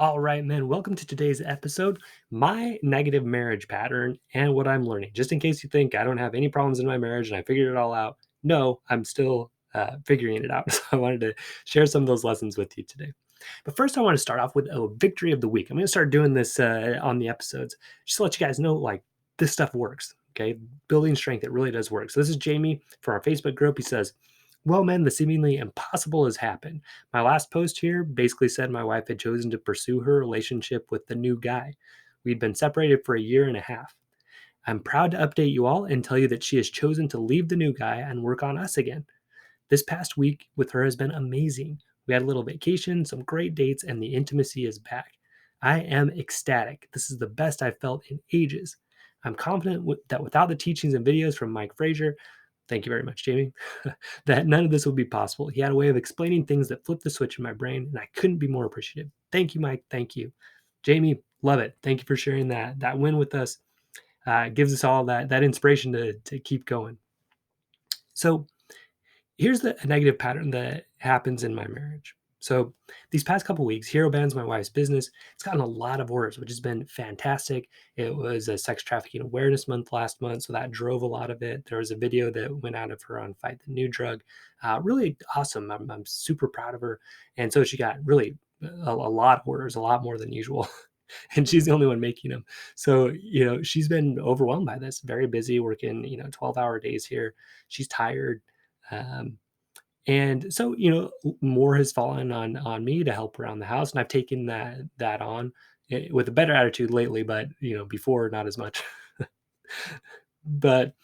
All right, man. Welcome to today's episode, my negative marriage pattern and what I'm learning. Just in case you think I don't have any problems in my marriage and I figured it all out, no, I'm still figuring it out. So I wanted to share some of those lessons with you today. But first, I want to start off with a victory of the week. I'm going to start doing this on the episodes just to let you guys know, like, this stuff works. Okay, building strength, it really does work. So this is Jamie from our Facebook group. He says, "Well, men, the seemingly impossible has happened. My last post here basically said my wife had chosen to pursue her relationship with the new guy. We'd been separated for a year and a half. I'm proud to update you all and tell you that she has chosen to leave the new guy and work on us again. This past week with her has been amazing. We had a little vacation, some great dates, and the intimacy is back. I am ecstatic. This is the best I've felt in ages. I'm confident that without the teachings and videos from Mike Frazier, thank you very much, Jamie, that none of this would be possible. He had a way of explaining things that flipped the switch in my brain, and I couldn't be more appreciative. Thank you, Mike. Thank you. Jamie, love it. Thank you for sharing that win with us. It gives us all that inspiration to keep going. So here's a negative pattern that happens in my marriage. So these past couple weeks, Hero Band's my wife's business. It's gotten a lot of orders, which has been fantastic. It was a sex trafficking awareness month last month, so that drove a lot of it. There was a video that went out of her on Fight the New Drug. Really awesome. I'm super proud of her. And so she got really a lot of orders, a lot more than usual. And she's the only one making them. So, she's been overwhelmed by this, very busy working, 12-hour days here. She's tired. Um, and so, more has fallen on me to help around the house, and I've taken that on with a better attitude lately, but before not as much. But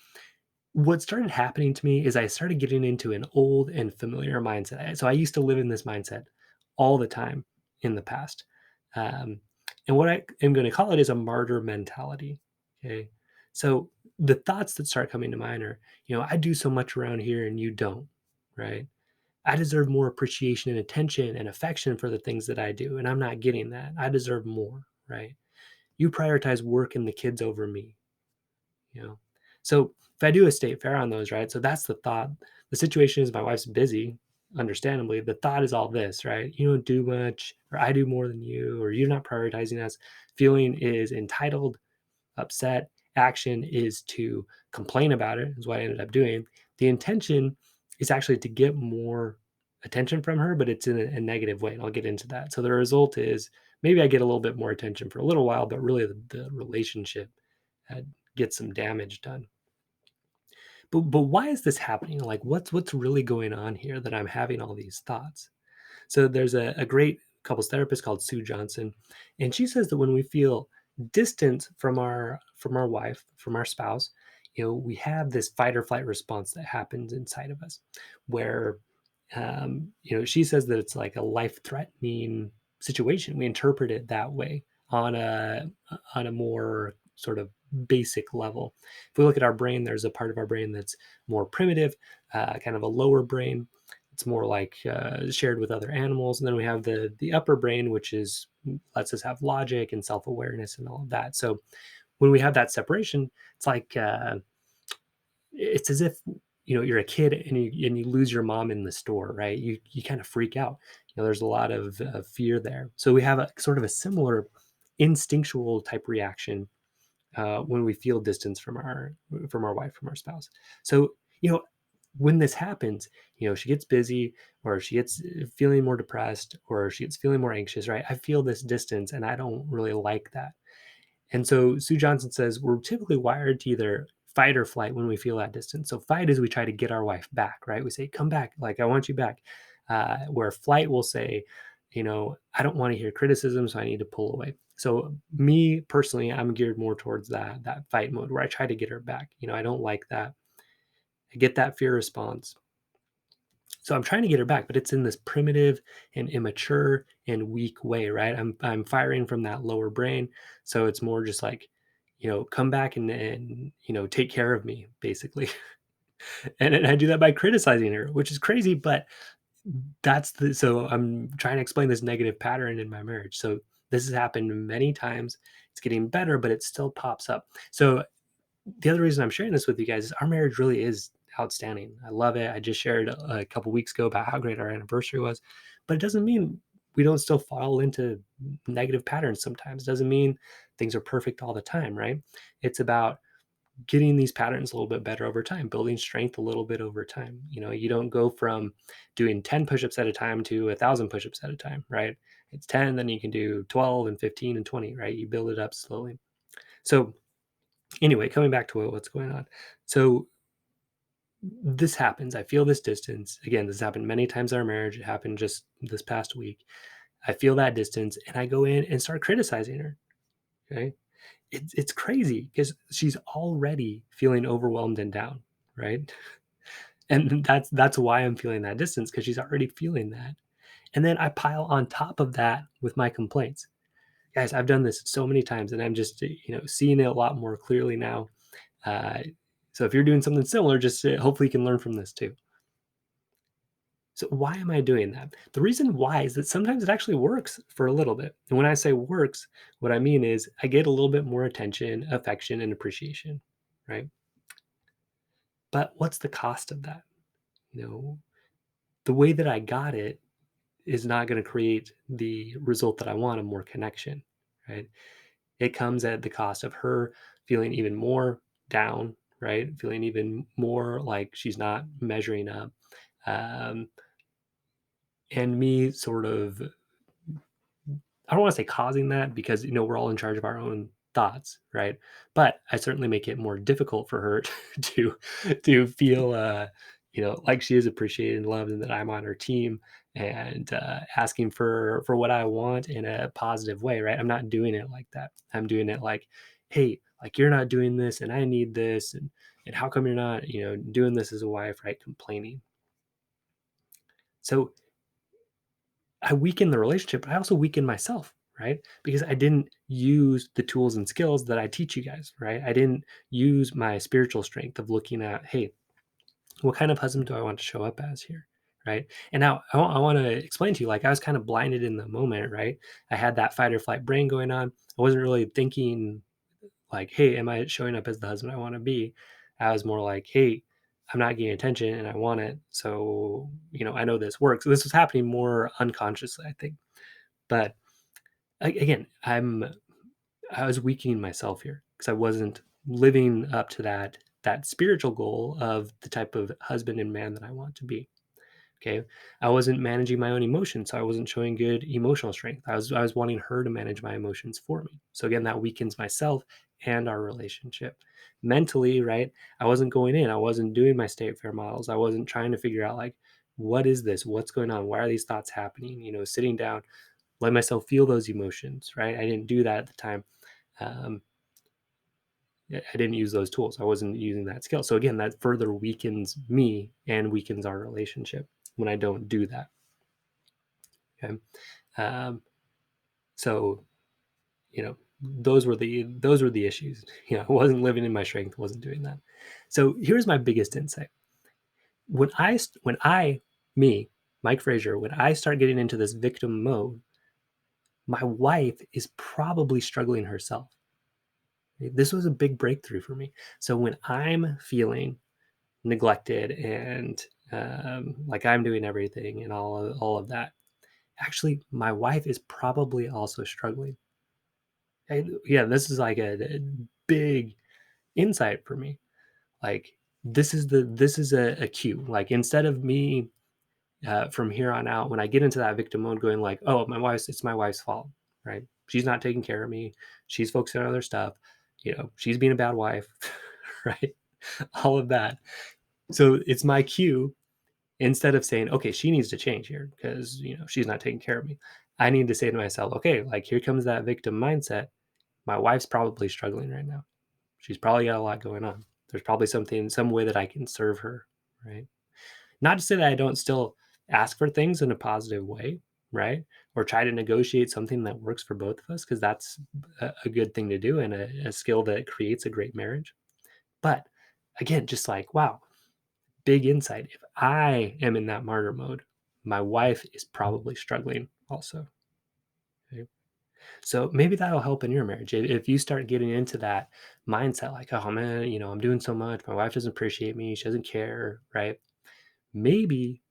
what started happening to me is I started getting into an old and familiar mindset. So I used to live in this mindset all the time in the past. Um, and what I am going to call it is a martyr mentality. Okay. So the thoughts that start coming to mind are, I do so much around here and you don't, right? I deserve more appreciation and attention and affection for the things that I do, and I'm not getting that. I deserve more, right? You prioritize work and the kids over me, you know? So if I do a state fair on those, right? So that's the thought. The situation is my wife's busy, understandably. The thought is all this, right? You don't do much, or I do more than you, or you're not prioritizing us. Feeling is entitled, upset. Action is to complain about it, is what I ended up doing. The intention is actually to get more attention from her, but it's in a negative way. And I'll get into that. So the result is maybe I get a little bit more attention for a little while, but really the relationship uh, gets some damage done. But why is this happening? Like what's really going on here that I'm having all these thoughts? So there's a great couples therapist called Sue Johnson, and she says that when we feel distant from our wife, from our spouse, we have this fight or flight response that happens inside of us, where she says that it's like a life threatening situation. We interpret it that way on a more sort of basic level. If we look at our brain, there's a part of our brain that's more primitive, kind of a lower brain. It's more like shared with other animals, and then we have the upper brain, which is lets us have logic and self awareness and all of that. So when we have that separation, it's like it's as if you're a kid and you lose your mom in the store, right? You kind of freak out. There's a lot of fear there. So we have a sort of a similar instinctual type reaction when we feel distance from our wife, from our spouse. So when this happens, she gets busy, or she gets feeling more depressed, or she gets feeling more anxious, right? I feel this distance and I don't really like that. And so Sue Johnson says we're typically wired to either fight or flight when we feel that distance. So fight is we try to get our wife back, right? We say, come back, like I want you back. Where flight will say, I don't want to hear criticism, so I need to pull away. So me personally, I'm geared more towards that fight mode where I try to get her back. I don't like that. I get that fear response. So I'm trying to get her back, but it's in this primitive and immature and weak way, right? I'm firing from that lower brain. So it's more just like, come back and take care of me, basically. And I do that by criticizing her, which is crazy, but so I'm trying to explain this negative pattern in my marriage. So this has happened many times. It's getting better, but it still pops up. So the other reason I'm sharing this with you guys is our marriage really is outstanding. I love it. I just shared a couple weeks ago about how great our anniversary was, but it doesn't mean we don't still fall into negative patterns sometimes. Doesn't mean things are perfect all the time, right? It's about getting these patterns a little bit better over time, building strength a little bit over time. You don't go from doing 10 push-ups at a time to 1,000 push-ups at a time, right? It's 10, then you can do 12 and 15 and 20, right? You build it up slowly. So anyway, coming back to what's going on. So this happens. I feel this distance. Again, this happened many times in our marriage. It happened just this past week. I feel that distance and I go in and start criticizing her. Okay. It's crazy because she's already feeling overwhelmed and down, right? And that's why I'm feeling that distance, because she's already feeling that. And then I pile on top of that with my complaints. Guys, I've done this so many times and I'm just, seeing it a lot more clearly now. Uh, so if you're doing something similar, just hopefully you can learn from this too. So why am I doing that? The reason why is that sometimes it actually works for a little bit. And when I say works, what I mean is I get a little bit more attention, affection, and appreciation, right? But what's the cost of that? You know, the way that I got it is not going to create the result that I want of more connection, right? It comes at the cost of her feeling even more down, right? Feeling even more like she's not measuring up. Um, and me sort of, I don't want to say causing that, because we're all in charge of our own thoughts, right? But I certainly make it more difficult for her to feel like she is appreciated and loved and that I'm on her team, and asking for what I want in a positive way, right? I'm not doing it like that. I'm doing it like, hey, like, you're not doing this and I need this, and how come you're not doing this as a wife, right? Complaining. So I weaken the relationship, but I also weaken myself, right? Because I didn't use the tools and skills that I teach you guys, right? I didn't use my spiritual strength of looking at, hey, what kind of husband do I want to show up as here? Right. And now I want to explain to you, like, I was kind of blinded in the moment, right? I had that fight or flight brain going on. I wasn't really thinking like, hey, am I showing up as the husband I want to be? I was more like, hey, I'm not getting attention and I want it. So, I know this works. This was happening more unconsciously, I think. But again, I was weakening myself here because I wasn't living up to that spiritual goal of the type of husband and man that I want to be. Okay. I wasn't managing my own emotions, so I wasn't showing good emotional strength. I was wanting her to manage my emotions for me. So again, that weakens myself and our relationship. Mentally, right? I wasn't going in. I wasn't doing my STFAIR models. I wasn't trying to figure out, like, what is this? What's going on? Why are these thoughts happening? Sitting down, let myself feel those emotions, right? I didn't do that at the time. Um, I didn't use those tools. I wasn't using that skill. So again, that further weakens me and weakens our relationship when I don't do that. Okay. Um, so, those were the issues. I wasn't living in my strength, wasn't doing that. So here's my biggest insight. Me, Mike Frazier, when I start getting into this victim mode, my wife is probably struggling herself. This was a big breakthrough for me. So when I'm feeling neglected and like I'm doing everything and all of that, actually, my wife is probably also struggling. Yeah, this is like a big insight for me. Like, this is a cue. Like, instead of me from here on out, when I get into that victim mode, going like, oh, it's my wife's fault, right? She's not taking care of me. She's focusing on other stuff. She's being a bad wife, right? All of that. So it's my cue. Instead of saying, okay, she needs to change here because she's not taking care of me, I need to say to myself, okay, like, here comes that victim mindset. My wife's probably struggling right now. She's probably got a lot going on. There's probably some way that I can serve her, right? Not to say that I don't still ask for things in a positive way, right? Or try to negotiate something that works for both of us, because that's a good thing to do and a skill that creates a great marriage. But again, just like, wow, big insight. If I am in that martyr mode, my wife is probably struggling also. Okay? So maybe that'll help in your marriage. If you start getting into that mindset, like, oh man, I'm doing so much. My wife doesn't appreciate me. She doesn't care, right? Maybe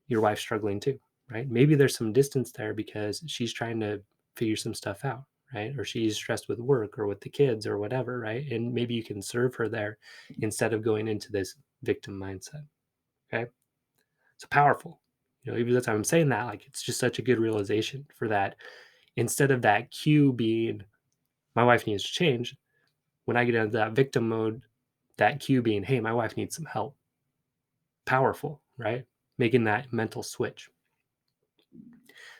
your wife's struggling too, right? Maybe there's some distance there because she's trying to figure some stuff out, right? Or she's stressed with work or with the kids or whatever, right? And maybe you can serve her there instead of going into this victim mindset. Okay. So powerful. Even the time I'm saying that, like it's just such a good realization for that. Instead of that cue being my wife needs to change, when I get into that victim mode, that cue being, hey, my wife needs some help. Powerful, right? Making that mental switch.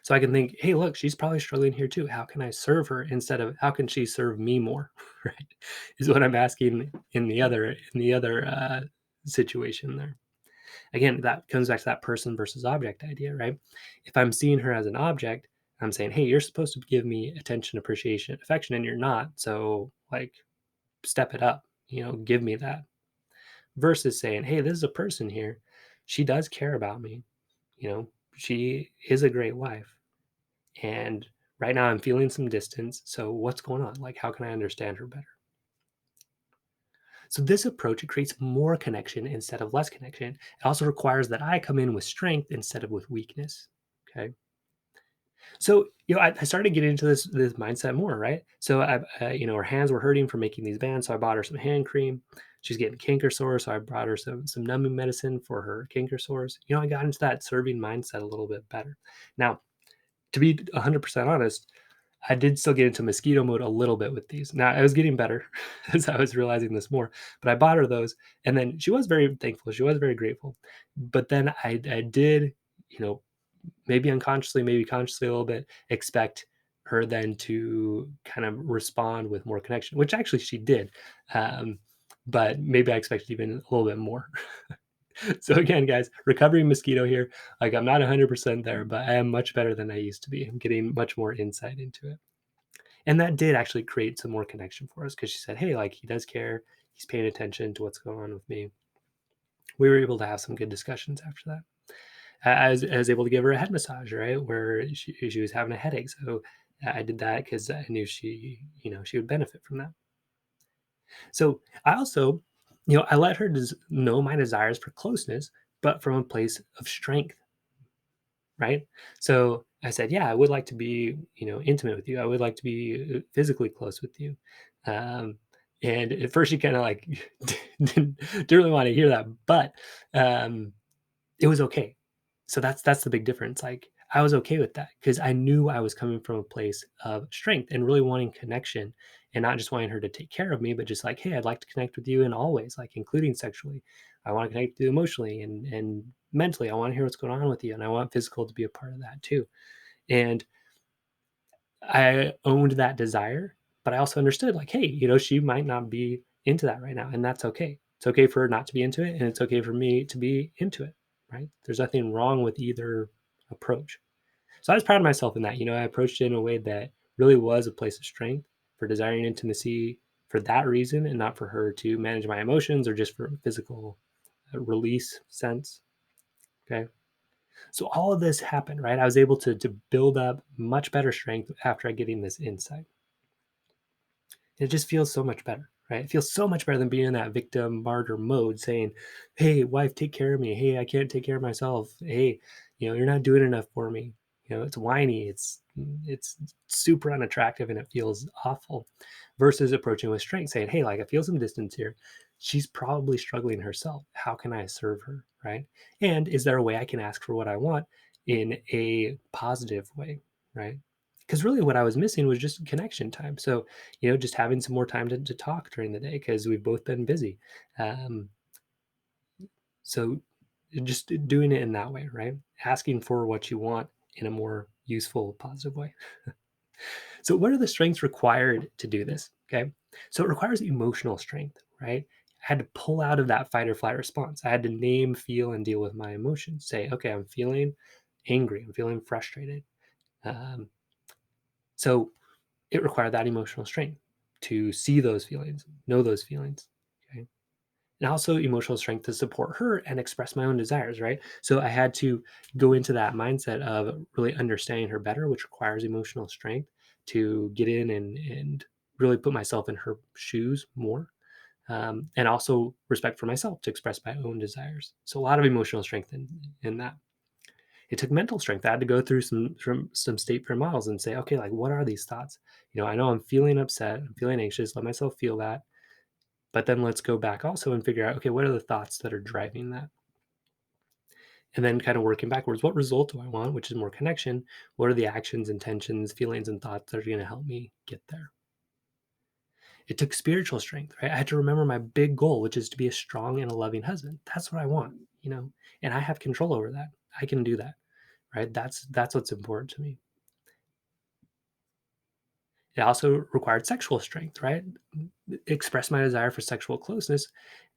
So I can think, hey, look, she's probably struggling here too. How can I serve her instead of how can she serve me more? Right? Is what I'm asking in the other situation there. Again, that comes back to that person versus object idea, right? If I'm seeing her as an object, I'm saying, hey, you're supposed to give me attention, appreciation, affection, and you're not. So like step it up, give me that. Versus saying, hey, this is a person here. She does care about me. She is a great wife. And right now I'm feeling some distance. So what's going on? Like, how can I understand her better? So this approach, it creates more connection instead of less connection. It also requires that I come in with strength instead of with weakness. Okay. So, I started getting into this mindset more, right? So her hands were hurting from making these bands. So I bought her some hand cream. She's getting canker sores. So I brought her some numbing medicine for her canker sores. I got into that serving mindset a little bit better. Now, to be 100% honest, I did still get into mosquito mode a little bit with these. Now I was getting better as I was realizing this more, but I bought her those, and then she was very thankful. She was very grateful. But then I did, maybe unconsciously, maybe consciously a little bit, expect her then to kind of respond with more connection, which actually she did. Um, but maybe I expected even a little bit more. So again, guys, recovering mosquito here. Like I'm not 100% there, but I am much better than I used to be. I'm getting much more insight into it. And that did actually create some more connection for us because she said, hey, like he does care. He's paying attention to what's going on with me. We were able to have some good discussions after that. I was able to give her a head massage, right? Where she was having a headache. So I did that because I knew she would benefit from that. So I also, I let her know my desires for closeness, but from a place of strength, right? So I said, yeah, I would like to be, intimate with you. I would like to be physically close with you. Um, and at first she kind of like didn't really want to hear that, but um, it was okay. So that's the big difference. Like I was okay with that because I knew I was coming from a place of strength and really wanting connection and not just wanting her to take care of me, but just like, hey, I'd like to connect with you in all ways, like including sexually. I want to connect with you emotionally and mentally. I want to hear what's going on with you. And I want physical to be a part of that too. And I owned that desire, but I also understood like, hey, she might not be into that right now. And that's okay. It's okay for her not to be into it. And it's okay for me to be into it. Right. There's nothing wrong with either approach. So I was proud of myself in that. I approached it in a way that really was a place of strength for desiring intimacy for that reason and not for her to manage my emotions or just for physical release sense. Okay. So all of this happened, right? I was able to build up much better strength after getting this insight. It just feels so much better, right? It feels so much better than being in that victim martyr mode saying, hey, wife, take care of me. Hey, I can't take care of myself. Hey, you're not doing enough for me. It's whiny. It's super unattractive and it feels awful versus approaching with strength saying, hey, like I feel some distance here. She's probably struggling herself. How can I serve her? Right. And is there a way I can ask for what I want in a positive way? Right. Because really what I was missing was just connection time. So just having some more time to talk during the day because we've both been busy. Um, so just doing it in that way, right? Asking for what you want in a more useful, positive way. So, what are the strengths required to do this? Okay. So, it requires emotional strength, right? I had to pull out of that fight or flight response. I had to name, feel, and deal with my emotions. Say, okay, I'm feeling angry. I'm feeling frustrated. Um, so, it required that emotional strength to see those feelings, know those feelings. Okay. And also emotional strength to support her and express my own desires, right? So I had to go into that mindset of really understanding her better, which requires emotional strength to get in and really put myself in her shoes more. And also respect for myself to express my own desires. So a lot of emotional strength in that. It took mental strength. I had to go through some state prayer models and say, okay, like what are these thoughts? I know I'm feeling upset, I'm feeling anxious, let myself feel that. But then let's go back also and figure out, okay, what are the thoughts that are driving that? And then kind of working backwards, what result do I want, which is more connection? What are the actions, intentions, feelings, and thoughts that are going to help me get there? It took spiritual strength, right? I had to remember my big goal, which is to be a strong and a loving husband. That's what I want, and I have control over that. I can do that, right? That's what's important to me. It also required sexual strength, right? Express my desire for sexual closeness,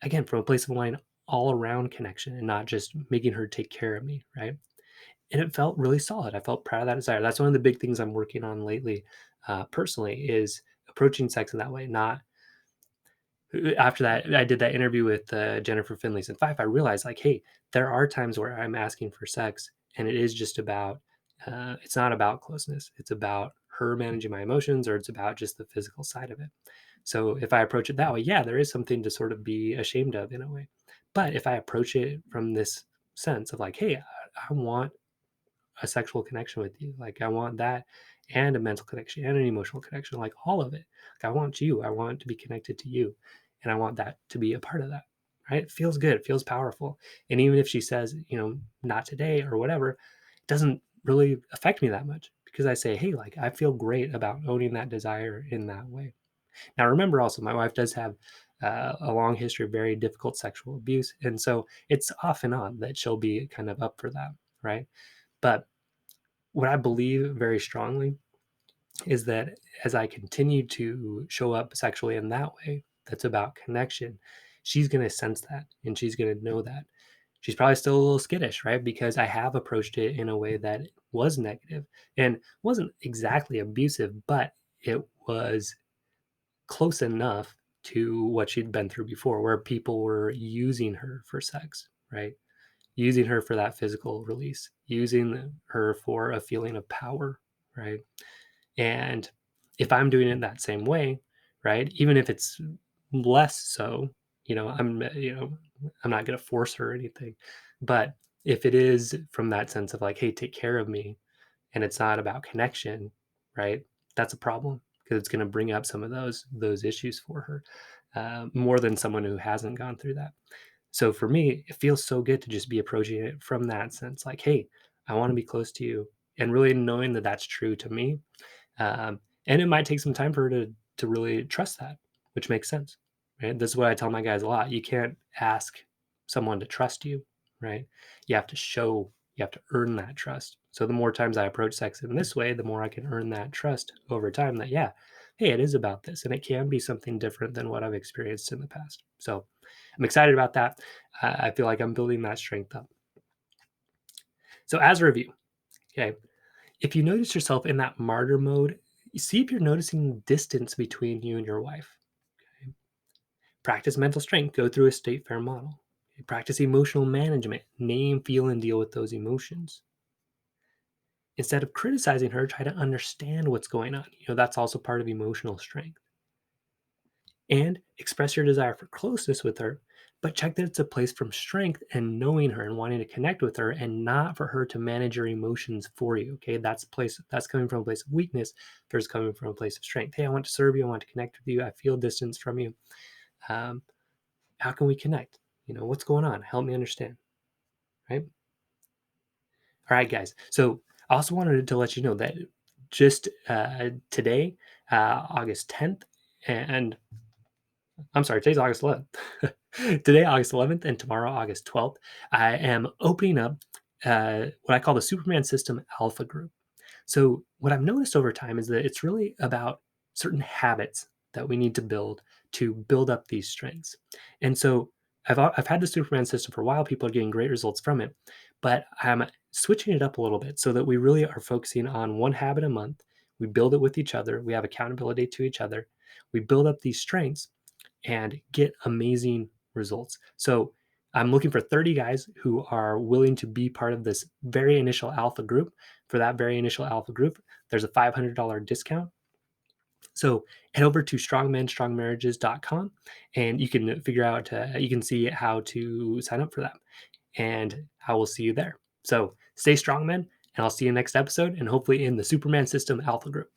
again, from a place of wanting all around connection and not just making her take care of me, right? And it felt really solid. I felt proud of that desire. That's one of the big things I'm working on lately, personally, is approaching sex in that way. Not after that, I did that interview with Jennifer Finley's in Five. I realized, like, hey, there are times where I'm asking for sex, and it is just about. It's not about closeness. It's about her managing my emotions, or it's about just the physical side of it. So if I approach it that way, yeah, there is something to sort of be ashamed of in a way. But if I approach it from this sense of like, hey, I want a sexual connection with you. Like I want that and a mental connection and an emotional connection, like all of it. Like I want you. I want to be connected to you. And I want that to be a part of that. Right. It feels good. It feels powerful. And even if she says, not today or whatever, it doesn't really affect me that much because I say, hey, like I feel great about owning that desire in that way. Now, remember also, my wife does have a long history of very difficult sexual abuse. And so it's off and on that she'll be kind of up for that. Right. But what I believe very strongly is that as I continue to show up sexually in that way, that's about connection, she's going to sense that and she's going to know that. She's probably still a little skittish, right? Because I have approached it in a way that was negative and wasn't exactly abusive, but it was close enough to what she'd been through before, where people were using her for sex, right? Using her for that physical release, using her for a feeling of power, right? And if I'm doing it that same way, right, even if it's less so, I'm not going to force her or anything. But if it is from that sense of like, hey, take care of me, and it's not about connection, right? That's a problem because it's going to bring up some of those issues for her, more than someone who hasn't gone through that. So for me, it feels so good to just be approaching it from that sense, like, hey, I want to be close to you, and really knowing that that's true to me. And it might take some time for her to really trust that, which makes sense, right? This is what I tell my guys a lot. You can't ask someone to trust you, right? You have to show, you have to earn that trust. So the more times I approach sex in this way, the more I can earn that trust over time that, yeah, hey, it is about this and it can be something different than what I've experienced in the past. So I'm excited about that. I feel like I'm building that strength up. So as a review, okay, if you notice yourself in that martyr mode, see if you're noticing distance between you and your wife. Okay? Practice mental strength, go through a state fair model. Okay? Practice emotional management, name, feel, and deal with those emotions. Instead of criticizing her, try to understand what's going on. That's also part of emotional strength. And express your desire for closeness with her, but check that it's a place from strength and knowing her and wanting to connect with her and not for her to manage your emotions for you. Okay. That's coming from a place of weakness versus coming from a place of strength. Hey, I want to serve you. I want to connect with you. I feel distance from you. Um, how can we connect? What's going on? Help me understand. Right. All right, guys. So I also wanted to let you know that just today, August 10th, and I'm sorry, today's August 11th. Today, August 11th, and tomorrow, August 12th, I am opening up what I call the Superman System Alpha Group. So, what I've noticed over time is that it's really about certain habits that we need to build up these strengths. And so, I've had the Superman system for a while. People are getting great results from it, but I'm switching it up a little bit so that we really are focusing on one habit a month. We build it with each other. We have accountability to each other. We build up these strengths and get amazing results. So I'm looking for 30 guys who are willing to be part of this very initial alpha group. For that very initial alpha group, there's a $500 discount. So head over to strongmenstrongmarriages.com and you can figure out, you can see how to sign up for that. And I will see you there. So Stay strong, men, and I'll see you next episode and hopefully in the Superman System Alpha Group.